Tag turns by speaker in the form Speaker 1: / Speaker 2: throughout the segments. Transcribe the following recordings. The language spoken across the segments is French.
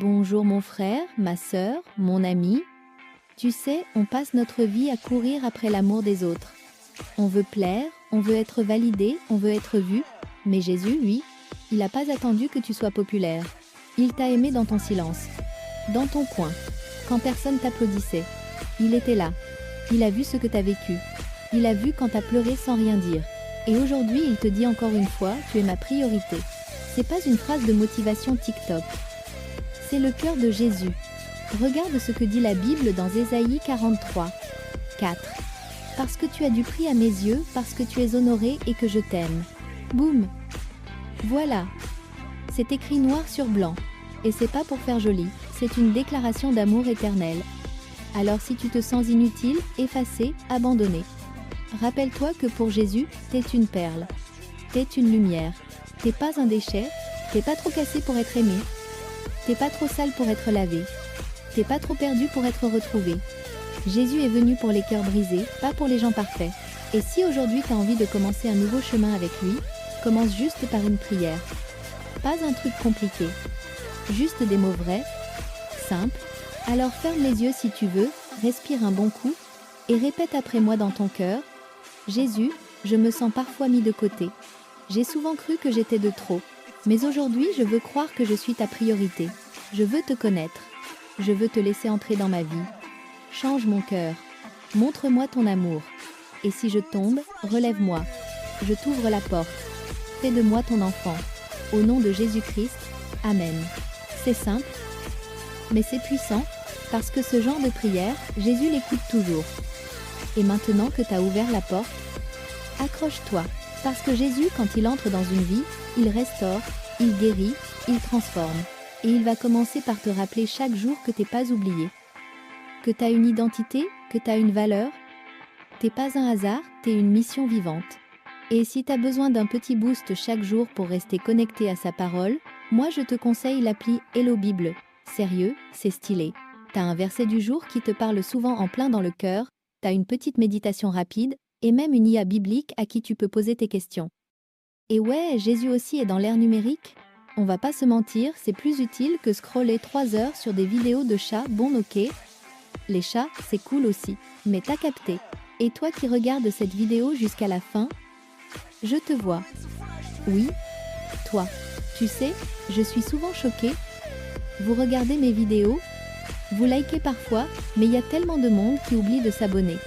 Speaker 1: Bonjour mon frère, ma sœur, mon ami. Tu sais, on passe notre vie à courir après l'amour des autres. On veut plaire, on veut être validé, on veut être vu. Mais Jésus, lui, il n'a pas attendu que tu sois populaire. Il t'a aimé dans ton silence, dans ton coin, quand personne t'applaudissait. Il était là. Il a vu ce que t'as vécu. Il a vu quand t'as pleuré sans rien dire. Et aujourd'hui, il te dit encore une fois, tu es ma priorité. C'est pas une phrase de motivation TikTok. C'est le cœur de Jésus. Regarde ce que dit la Bible dans Ésaïe 43, 4. Parce que tu as du prix à mes yeux, parce que tu es honoré et que je t'aime. Boum. Voilà. C'est écrit noir sur blanc. Et c'est pas pour faire joli, c'est une déclaration d'amour éternel. Alors si tu te sens inutile, effacé, abandonné, rappelle-toi que pour Jésus, t'es une perle. T'es une lumière. T'es pas un déchet, t'es pas trop cassé pour être aimé. T'es pas trop sale pour être lavé. T'es pas trop perdu pour être retrouvé. Jésus est venu pour les cœurs brisés, pas pour les gens parfaits. Et si aujourd'hui t'as envie de commencer un nouveau chemin avec lui, commence juste par une prière. Pas un truc compliqué. Juste des mots vrais, simples. Alors ferme les yeux si tu veux, respire un bon coup, et répète après moi dans ton cœur. Jésus, je me sens parfois mis de côté. J'ai souvent cru que j'étais de trop. Mais aujourd'hui, je veux croire que je suis ta priorité. Je veux te connaître. Je veux te laisser entrer dans ma vie. Change mon cœur. Montre-moi ton amour. Et si je tombe, relève-moi. Je t'ouvre la porte. Fais de moi ton enfant. Au nom de Jésus-Christ, Amen. C'est simple, mais c'est puissant, parce que ce genre de prière, Jésus l'écoute toujours. Et maintenant que tu as ouvert la porte, accroche-toi, parce que Jésus, quand il entre dans une vie, il restaure, il guérit, il transforme. Et il va commencer par te rappeler chaque jour que t'es pas oublié. Que tu as une identité, que tu as une valeur. T'es pas un hasard, t'es une mission vivante. Et si tu as besoin d'un petit boost chaque jour pour rester connecté à sa parole, moi je te conseille l'appli Hello Bible. Sérieux, c'est stylé. T'as un verset du jour qui te parle souvent en plein dans le cœur, t'as une petite méditation rapide, et même une IA biblique à qui tu peux poser tes questions. Et ouais, Jésus aussi est dans l'ère numérique. On va pas se mentir, c'est plus utile que scroller 3 heures sur des vidéos de chats, bon ok. Les chats, c'est cool aussi, mais t'as capté. Et toi qui regardes cette vidéo jusqu'à la fin, je te vois. Oui, toi. Tu sais, je suis souvent choquée. Vous regardez mes vidéos, vous likez parfois, mais il y a tellement de monde qui oublie de s'abonner.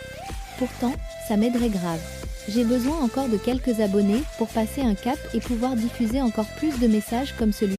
Speaker 1: Pourtant, ça m'aiderait grave. J'ai besoin encore de quelques abonnés pour passer un cap et pouvoir diffuser encore plus de messages comme celui-ci.